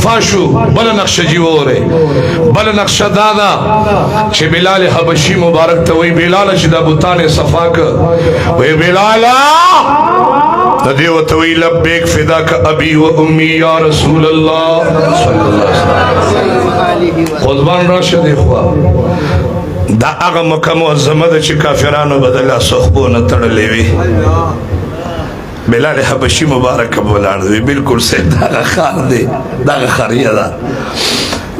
صفا شو بل نقش جیوره بل نقش دادا چې بلال حبشي مبارک ته وی بلال چې د بوتان صفا ک وی بلالا دیو ته وی لبیک فداک ابي و امي یا رسول الله صلی الله علیه وسلم قربان راشد اخوا دا هغه مکه معظمه ده چې کافرانو بدل صحبونه تړلې وي بلال حبشي مبارک بولاړ دی بالکل سید دا خار دی دا خاریه ده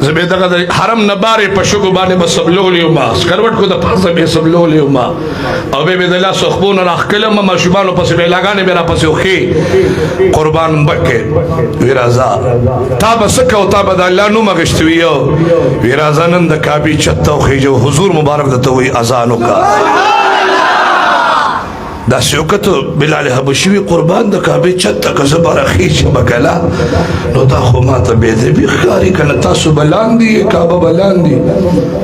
زبې دغه حرم نه بارې په شګو باندې به سبلولې ما سکروټ کو د پاسه به سبلولې ما او به بدل صحبونه راخلم ما شوبانو پسې به لاګانې به را پسې وخی قربان بکه ویرازا تا بسکه او تا بد الله نو مغشتویو ویرازا نن د کعبه چته خو حضور مبارک دته وی اذان وکا دا سوکتو بلال حبشي قربان د کعبه چته کزه برخي شبکلا نو دا خو ماته به دې بخاري کنه تاسو بلاندي کعبه بلاندي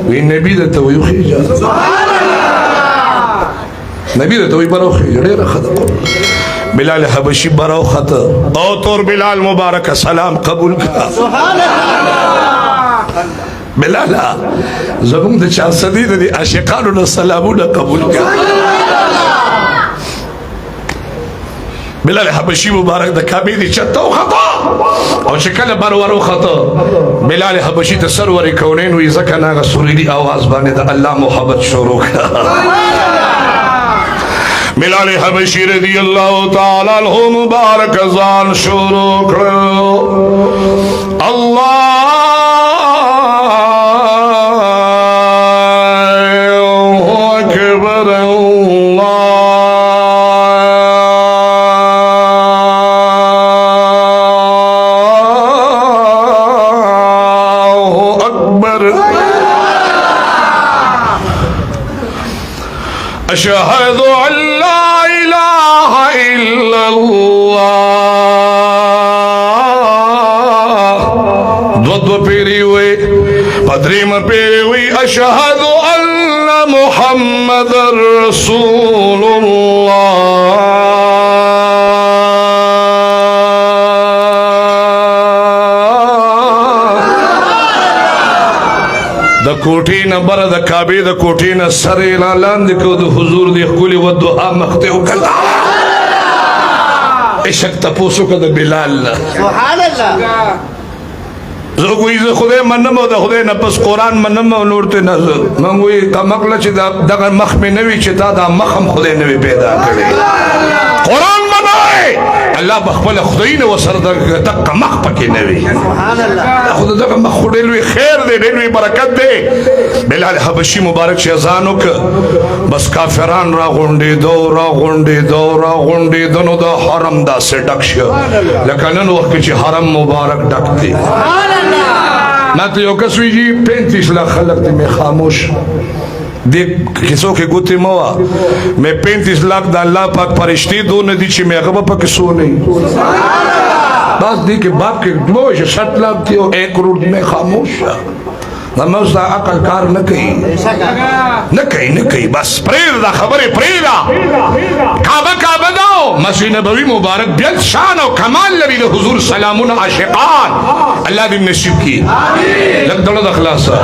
وی نبی د توي خيجه سبحان الله نبی د توي بروخي ډېر خدای بلال حبشي بروخه او تور بلال مبارک سلام قبول کا سبحان الله بلال زمون د چا صدید دي عاشقانو سلامونه قبول کا بلال حبشي مبارک د کعبه دي چته خطا او شکل برورو خطا بلال حبشي ته سرور کونین وي زکه ناغه سوريدي आवाज باندې د الله محبت شروع بلال حبشي رضی الله تعالی عنہ مبارک ځان شروع کړو الله اکبر أشهد أن لا إله إلا الله دو پیریوی پدریم پیریوی أشهد أن محمد رسول الله د کوټې نه بر د کعبه د کوټې نه سره اعلان وکړو د حضور دی خولي و دعا مخته وکړه عشق تاسو کو د بلال سبحان الله زه کوی زه خدای منم او د خدای نه پس قران منم او نور ته نه منګوي کمقله چې دغه مخ مې نوي چې دا د مخم خدای نوي پیدا کړي قران منای الله بخبل خدای نه وسر دغه مخ پکې نوي سبحان الله خدای دغه مخ خدای خیر دی ډېر برکت دی بلال حبشي مبارک شه اذان وک بس کافران را غونډې دو نو د حرم دا سټک شو لکه نن وخت چې حرم مبارک ډک دی ما ته یو کس ویجی 35 لاکھ خلق ته می خاموش دیکھ کسو کے گوتی موا میں 35 لاکھ دا اللہ پاک پرشتی دو ندی چی میں اغبا پاک سو نہیں بس دی کہ باپ کے دوش 60 لاکھ تھی 1 کروڑ میں خاموش نموز دا عقل کار نکئی بس پریر دا خبری پریرا کعبہ داو مسیح نبوی مبارک بیت شان و کمال لبی دا حضور سلامون عاشقان اللہ دن نصیب کی لگ دولد اخلاصا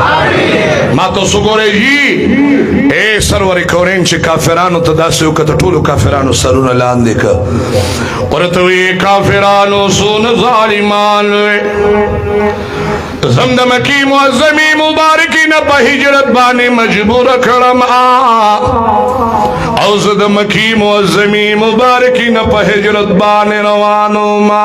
ما تو سگورے جی اے سرور کورین چی کافرانو تداسیو کتا طولو کافرانو سرون لان دیکا قرطوی کافرانو سون ظالمان زمد مکی معظمی مبارکی نا پا ہجرت بانی مجبور کرم او زد مکی معظمی مبارکی نا پا ہجرت بانی روانو ما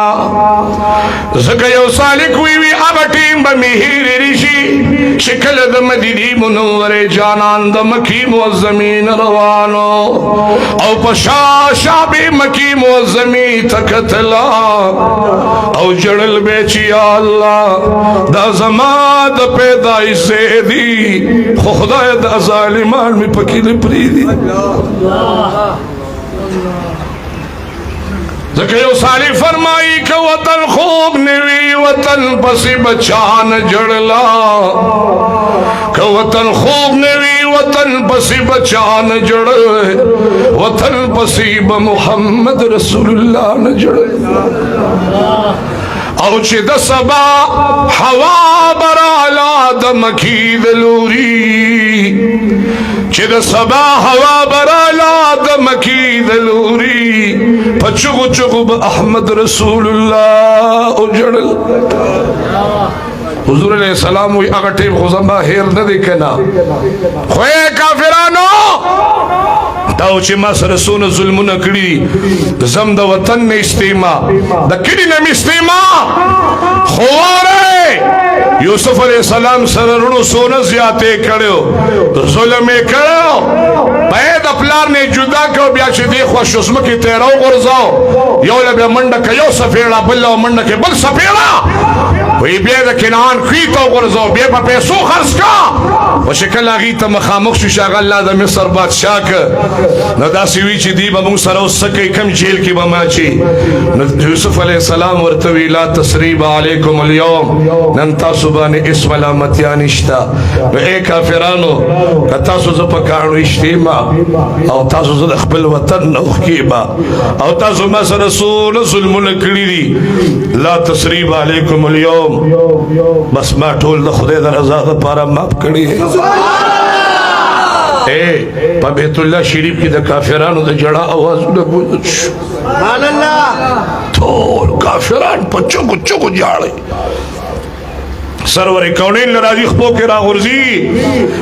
زکا یو سالک ویوی آبا ٹیم با مہیر ریشی شکل دا مدیدی منور جانان دا مکی معظمین روانو او پا شابی مکی معظمی تکتلا او جڑل بیچی اللہ دا زمان دا پیدائی زیدی خدای دا ظالمان میں پکیل پریدی ذکر سالی فرمائی کہ وطن خوب نوی وطن پسی بچان جڑلا کہ وطن خوب نوی وطن پسی بچان جڑ وطن پسی بمحمد رسول اللہ نجڑ او چې د سبا هوا برالا د مکی د لوري چې د سبا هوا برالا د مکی د لوري پچغو چغو احمد رسول الله او جړل حضور علیہ السلام وی اگر ٹیم خوزمبا ہیر ندی کنا خوئے کافرانو داو چی ما سرسون ظلم نکڑی زم دا وطن نے استیما دا کڑی نمی استیما خوارے یوسف علیہ السلام سر رنو سونا زیادے کڑیو ظلم کڑیو باید اپلار نے جدا کیو بیا چی دیکھوا شسم کی تیراو غرزاو یو لبیا منڈا کیو سفیڑا بلا منڈا کے بل سفیڑا وی بیا دا کنعان خویتاو غرزاو بیا پا پیسو خرس کا وشکل آگی تا مخامخ شو شاق اللہ دا مصر بادشاہ کا نو دا سوی چی دی با مونگ سراو سکی کم جیل کی با ما چی یوسف علیہ السلام ورطوی لا تصریب علیکم اليوم ننتا سبانی اسم علامتیانشتا نو اے کافرانو کتاسو زپکانو اشتیما او تاسو زد اخبر وطن نوخ کیبا او تاسو مصر رسول ظلم نکلی دی لا تصریب علیکم اليوم بس ما ٹول دا خدای دا رضا دا پارا ماپ کری ہے اے پا بیت اللہ شریف کی دا کافرانو دا جڑا آوازو دا بودن شو تول کافران پا چکو چکو جاڑے سرور کونین لراجی خبو کے را غرزی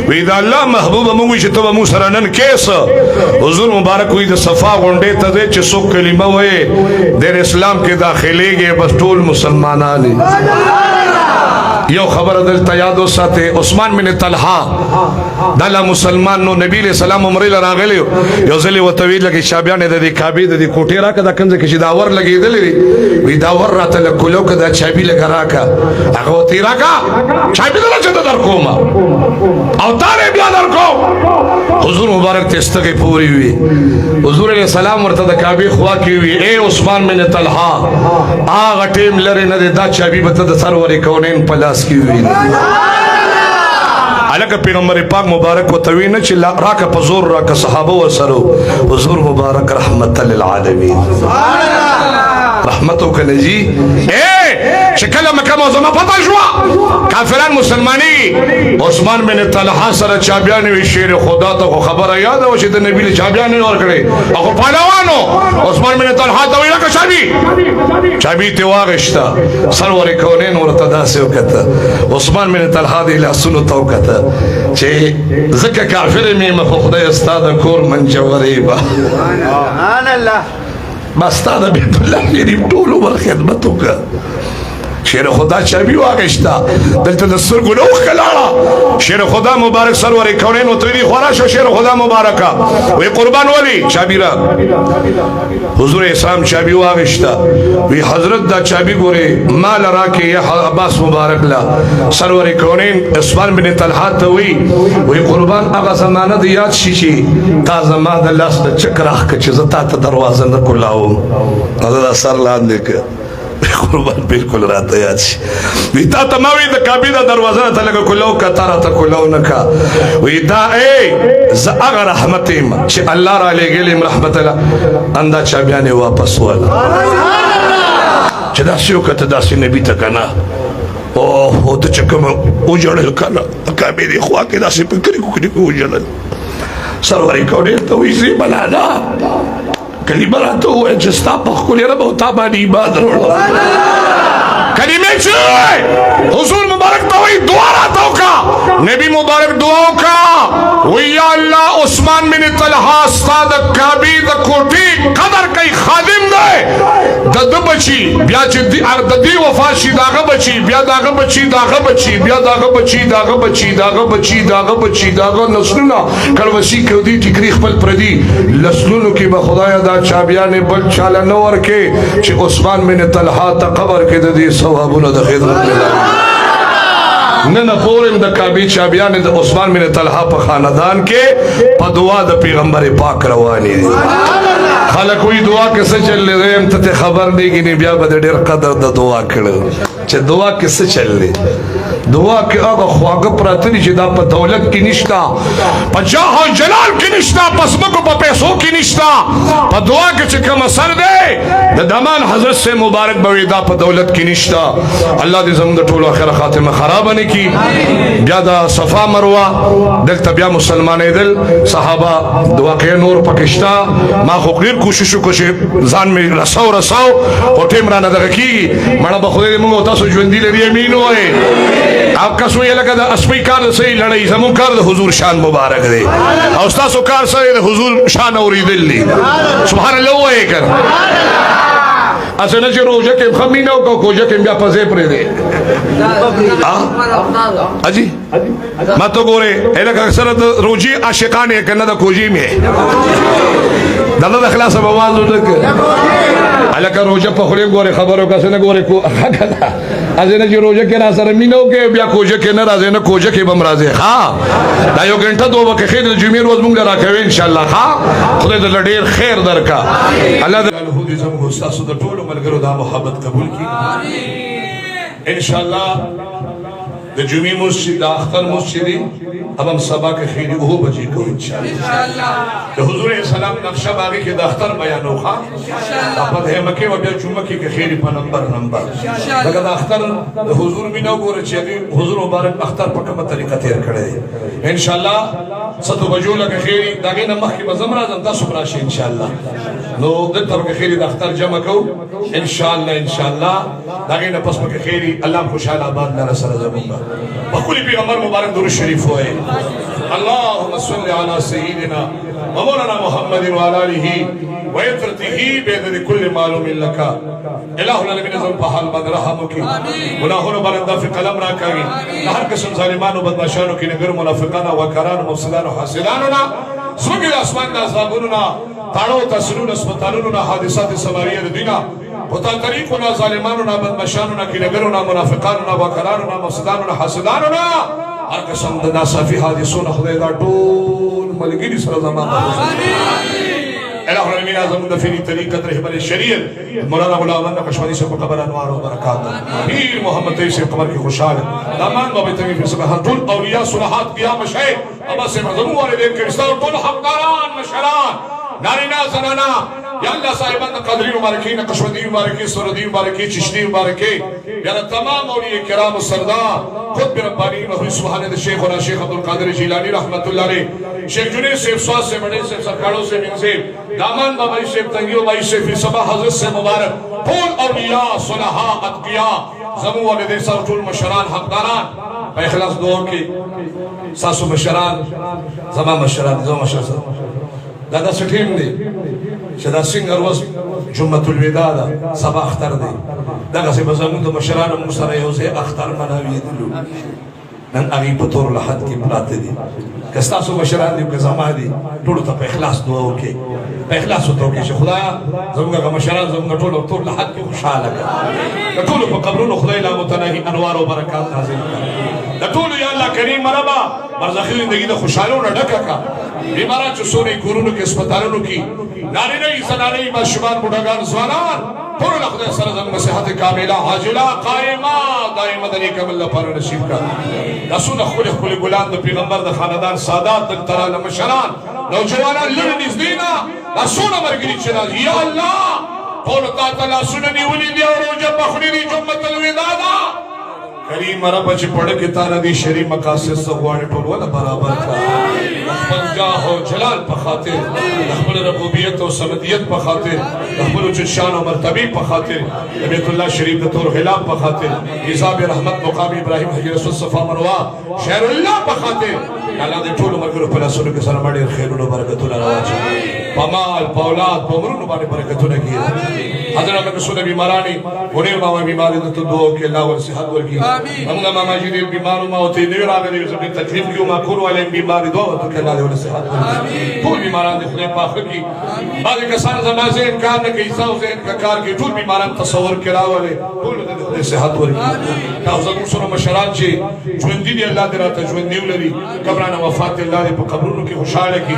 ویدہ اللہ محبوب موگوی چی تو مو سرانن کیس حضور مبارک ہوئی دا صفا گنڈے تدے چی سو کلمہ ہوئے دیر اسلام کے داخلے گے بس ٹول مسلمانانی یو خبر دل تیادو ساتے عثمان بن طلحہ دالا مسلمان نو نبی علیہ السلام عمری لراغلی یو زلی و طویل لگی شابیان دا دی کابی دا دی کوٹی راکا دا کنزے کشی داور لگی دلی وی داور را تلکلو که دا چابی لگا راکا اگوتی راکا چابی دلا چند در کوما او تارے بیا در کو حضور مبارک تستقی پوری ہوئی حضور علیہ السلام ورطا دا کابی خوا کی ہوئی اے عثمان بن طلحہ آغا ٹیم لرے ندے دا چابی بتا دا سروری کونین پلاس کی ہوئی علاقہ پیغمبر پاک مبارک و توین چی راکا پزور راکا صحابہ و سرو حضور مبارک رحمت للعالمین رحمتو کا نجی اے شکل مکہ موزمہ پتا جوا کافران مسلمانی عثمان بن طلحہ سر چابیانی وی شیر خدا تا خبر یاد ہے وشید نبی لی چابیانی اور کرے اخو پہلوانو عثمان بن طلحہ تا ویلہ کا چابی تیواغشتا سرور کونین ورطدا سے وکتا عثمان بن طلحہ دی لحسنو تا وکتا چه زکا کافر میں مفخدہ استاد کور من جوریبا بستادا بیت اللہ شریف طولو بر خدمتو کا شیر خدا چابی واغشتا دلتا دستر گنوخ کلارا شیر خدا مبارک سرور کونین و تویدی خورا شو شیر خدا مبارکا وی قربان ولی چابی را حضور اسلام چابی واغشتا وی حضرت دا چابی گوری مال را کے یا عباس مبارک لا سرور کونین عثمان بن طلحہ توی وی قربان اغا زمانہ دیاد شیشی تا زمان دا لاس دا چکراخ کچزتا تا دروازہ نکو لاؤم دا سر لان دیکھ قربان بالکل راتا یاد شی ویتا تماوی دا کابی دا دروازہ تا لگا کلاو کا تارا تا کلاو نکا ویتا اے زا اغا رحمتیم چی اللہ را لے گلیم رحمت اللہ اندہ چابیانے واپس والا چی داسیو کتا داسی نبی تکنا اوہ دا چکم اجڑل کنا کابی دی خواہ کے داسی پکری ککری کو اجڑل سروری کونی تویزی بلانا کلمہ راتو ہوئے جستا پخکولی رب ہوتا بانی ایمان روڑا کلمہ چوئے حضور مبارک توئی دعا راتو کا نبی مبارک دعاو کا ویا اللہ عثمان بن طلحہ استاد کابی دا کوٹی قدر کئی خادم دے دا دو بچی بیا چی دی وفاشی داغا بچی بیا داغا بچی داغا بچی بیا داغا بچی داغا بچی داغا بچی داغا بچی داغا نسلونا کل وسی کیو دی ٹکریخ پل پردی لسلونو کی بخدای دا چابیان بل چالا نور کے چی عثمان بن طلحہ تا قبر کے دی ثوابون دا خدمت ملا ننا پورم دا کابی چابیان دا عثمان بن طلحہ پا خاندان کے پا دعا دا پیغمبر پاک روانی دی خالا کوئی دعا کسے چل لے رہے تا خبر نہیں گی نی بیا با دیر قدر دا دعا کرو چے دعا کسے چل لے دعا کې هغه خواږه پراته دي چې دا په دولت کې نشتا، په جاه او جلال کې نشتا، په ځمکو په پیسو کې نشتا، په دعا کې چې کوم اثر دی د دمان حضرت سے مبارک به دا په دولت کې نشتا. الله دې زموږ د ټولو آخره خاتمه خراب نه کړي. بیا دا صفا مروه دلته بیا مسلمانېدل صحابه د واقع نور پکشتا. ما خو ډېر کوشش وکړ چې ځان مې رساو او ټیم رانه دغه کېږي. مړه به خدای دې موږ تاسو ژوندي لري امین ووایې. او کس ویې لکه د اسپۍ کار د صحیح لړۍ، زموږ کار د حضور شان مبارک دی او ستاسو کار سره د حضور شان اورېدل دي. سبحان الله ووایې که اسه نه چې روژه کې هم مینه وکړو، کوژه کې بیا پځې پرېږدې. اجي ما ته ګورې لکه اکثره د روژې عاشقان یې که نه د کوژې مې د الله د خلاصه به واز ونه هلکه روژه په خولې ګورې خبرو کسې نه ګورې اسې نه چې روژه کې را سره مینه وکړې بیا کوژه کې نه راځې، نه کوژه کې به هم راځې. دا یو ګنټه دوه به کښې د جمعې روز مونږ له راکوې انشاءالله. خدای درله ډېر خیر درکړه. الله دې زموږ ستاسو د ټولو ملګرو دا محبت قبول کړي انشاءالله. د جمعې مسجد د اختر مسجد اب هم سبا کې خیری 9 بجې کو انشاءالله. د حضور اسلام نقشه باغی کې د اختر بیانو ښه په دې مکه او بیا جمعه کې خیری په نمبر دغه د اختر د حضور مینو ګوره چې حضور مبارک اختر په کومه طریقه تیر کړی انشاءالله. 7 بجو لکه خیری دغه نه مخکې به زم راځم تاسو راشئ انشاءالله. نو دلته به خیری د اختر جمع کو انشاءالله. دغه نه پس به خیری الله خوشاله آباد لره سره زموږ بقول پیغمبر مبارک درود شریف وای. اللهم صل على سيدنا ومولانا محمد وعلى اله وعترته بعدد كل معلوم لك. الہ العالمین ازم په حال باندې رحم وکي، گناهونو باندې في قلم راکاږي، هر قسم ظالمانو بدمعشانو کې نګر منافقانو وکرانو مفسدانو حاسدانو نه سوګي د اسمان د عذابونو نه تاړو تسلون اسپیټالونو نه حادثات سماریه د دنیا وتا طریقو نه ظالمانو نه بدمعشانو نه کې نګرو نه منافقانو نه وکرانو نه مفسدانو نه حاسدانو نه هر قسم د ناصافي حادثو نه خدای دا ټول ملګری سره زما الہ العالمین اعظم دفینی طریقت رہبر شریعت مولانا غلام نقشبندی سے قبر انوار و برکات پیر محمد طیب سے قبر کی خوشحال دامان بابی تنگی فی سبحان طول اولیاء صلحات قیام شہر ابا سے مظلوم والدین کرستان طول حقداران مشہران نارینا زنانا یا اللہ صاحبان قدری مبارکی نقشبندی مبارکی سردی مبارکی چشتی مبارکی یا تمام اولیاء کرام سردار خود بربانی محوی سبحان شیخ اور شیخ عبدالقادر جیلانی رحمت اللہ علیہ شیخ جنید سے افسوس سے بڑے سے سرکاروں سے منزل دامان بابائی سے تنگیو بائی سے فی صبح حضرت سے مبارک پول اولیاء صلحاء اتقیاء زمو والدے سر طول مشران حقداران بے اخلاص دعا کی ساسو مشران زمان مشران دادا سٹھیم دی شدا سنگر وز جمعت الوداع دا سبا اختر دی دادا سے بزمون دا مشران مصر یوزے اختر مناوی دلو نن اغی پتور لحد کی پلاتے دی کستاسو مشران دی کزاما دی ټولو ته په اخلاص دعا وکړي په اخلاص ورته وکړي چې خدایا زموږ مشران زموږ ټولو ټول لحد کې خوشحاله کړه د ټولو په قبرونو خدای لا متناهي انوار او برکات نازل کړه د ټولو یا الله کریم ربا برزخی زندگی د خوشحالو نه ډکه کړه بیماران چې سوري کورونو کې هسپتالونو کې نارینه زنانه ماشومان بوډاګان ځوانان ټول له خدای سره زموږ صحت کامله عاجله قائمه دائمه د نیک عمل لپاره نصیب کړه رسول خپل ګلان د پیغمبر د خاندان سادات د ترانه مشران نوجوانان لړ نږدېنا رسول مرګري چې یا الله ټول تعالی سنني ولي دی او روزه بخوري دی جمعه الوداع کریم رب چې پړه کې تعالی دی شری مقاصد سغواړي ټول ولا برابر کا خپل جاه او جلال په خاطر خپل ربوبیت او سمدیت په خاطر خپل شان او مرتبه په خاطر بیت الله شریف د تور خلاف په خاطر حساب رحمت مقام ابراهیم حجر رسول صفا مروه شهر الله په خاطر الله دې ټول مرګ په لاسونو کې سره باندې خیرونو برکتونه راوچي پمال پاولاد پمرونو باندې برکتونه کیږي حضرت رسول بیمارانی ونیر ماما بیماری د تو دعا کې الله ور صحت ورکی موږ ماما جی دې بیمارو ما او ته نه راغلي چې تکلیف کیو ما کور والے بیماری دعا ورته الله دې ور صحت ورکی ټول بیماران دې خدای پاک کی بعض کسان زمازه انکار نه کوي څو زه انکار کوي ټول بیماران تصور کراوله ټول خدای صحت ورکړي دا زموږ سره مشران چې ژوندي دي الله دې راته ژوندي ولري قبرانه وفات الله دې په قبرونو کې خوشحاله کړي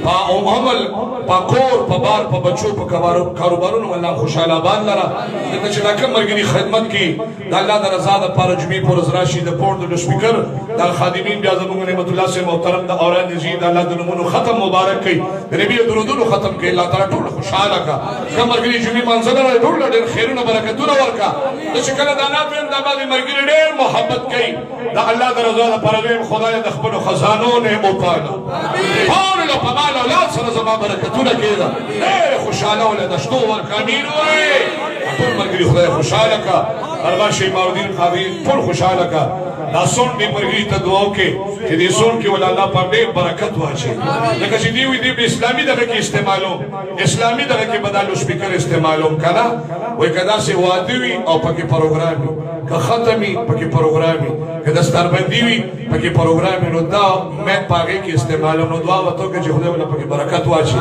په عمل په کور په بار په بچو په کاروبارونو الله خوشحاله آباد لره دلته چې دا کوم ملګري خدمت کوي د الله د رضا دپاره جمعې په ورځ راشي د پورډ د سپیکر دا خادمین بیا زموږ نعمت الله صاحب محترم د اوراد نجی د الله د نومونو ختم مبارک کوي د نبی درودونو ختم کوي الله تعالی ټول خوشحاله کا کوم ملګري جمعې منځله ټول ډېر خیرونه برکتونه ورکا د چې کله دا نات ویم دا باندې ملګري ډېر محبت کوي د الله د رضا دپاره ویم خدای د خپلو خزانو نه وپاله ټول له په مال اولاد سره زما برکتونه کېده ډېر خوشحاله وله د شتو ورکا امین وایي ټول ملګري خدای خوشحاله کا ارغا شیخ ماودین قاضي ټول خوشحاله کا دا سون دې ملګري ته دعا وکړي چې دې سون کې ول الله په ډېر برکت واچي لکه چې دوی دې اسلامي دغه کې استعمالو اسلامي دغه کې بدلو سپیکر استعمالو کړه وای کدا سي واده وي او پکې پروګرام که ختمي پکې پروګرام که دستربندي وي پکې پروګرام نو دا مې پاګه کې استعمالو نو دعا وته چې خدای ول پکې برکت واچي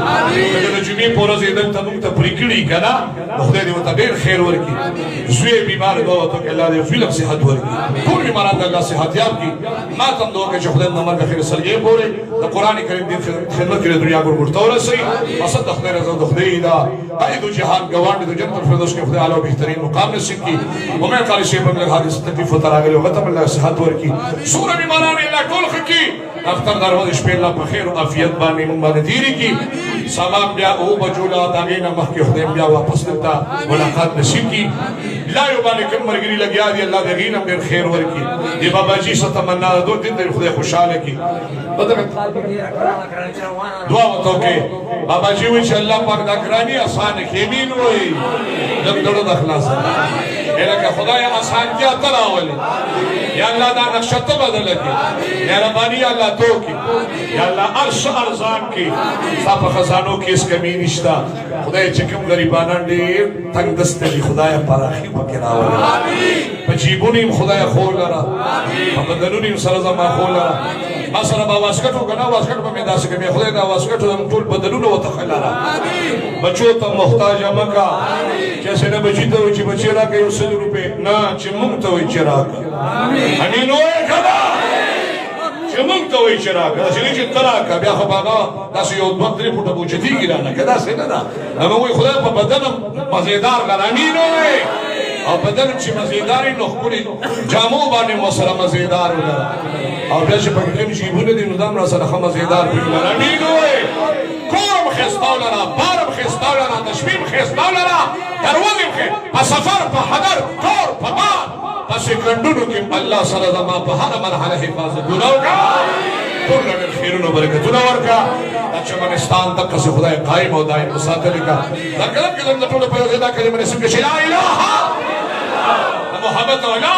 د جمعې په ورځ دې ته موږ ته پریکړي کړه خدای دې وته ډېر خیر ورکړي زوی بیمار دعا وته الله دې فلک صحت ورکړي ټول بیماران الله صحت یاب کی ما تم دعا کې خدای نو مرګ خیر سره پورې د قران کریم دې خدمت کړې دنیا ګور ورته سي مقصد خدای رضا د خدای دا قائد جهان گواند د جنت الفردوس کې خدای اعلی بهترین مقام نصیب کی ومه قاری شی په حادثه تکلیف تراغلی وغه تم الله صحت ورکړي سوره بیماران الله ټول خکی اختر دروازه شپه الله په خیر او عافیت باندې مونږ باندې تیری کی سلام بیا او بجولا داګه نه مخ کې خدای بیا واپس لتا ملاقات نصیب کی لا یو باندې کوم مرګري لګیا دی الله دې غینم ډېر خیر ورکړي دی بابا جی ستمنا دو دې خدای خوشاله کی دعا وته کې بابا جی وی چې الله پاک دا ګرانی آسان کې مين وای دم دړو د اخلاص الکه خدای آسان کیا تراول یا الله دا نقشه ته بدل کی مهرباني الله تو کی یا الله عرش ارزان کی صاحب خزانو کې اس کمی نشتا خدای چې کوم غریبانان ډېر تنگ دسته دي خدای پراخي پکې راول امين پجیبونیم خدای خول را امين بدلونیم سره زما خول را ما سره با واسکټو کنه واسکټ په میدان کې مې خدای دا واسکټو د ټول بدلونو وته خلاره بچو ته محتاج مکا چې څنګه بچی ته چې بچی راکې 100 روپے نه چې مونږ ته وي چې راکې امين وای کړه چې مونږ ته وي چې راکې چې تراکه بیا خو بابا تاسو یو 2-3 فوټه بوجتي ګرانه کدا څنګه دا نو وای خدای په بدن مزیدار غرامین وای او بدن چې مزیدار نو خپل جامو باندې مسره مزیدار ولا او بیا چې پکې کوم شي بونه دي نو دام را سره مزیدار ولا امين وای کوم خستاولنا بارم خستاولنا تشمیم خستاولنا دروازه کې په سفر په حضر کور په بار په سکندونو کې الله سره زما په هر مرحله حفاظت وکړي ټول ډېر خیرونه برکتونه ورکا چې افغانستان تک څخه خدای قائم او دائم وساتل کا دا کله کله ټول په دې دا کلمه نسب کې لا اله الا الله محمد لا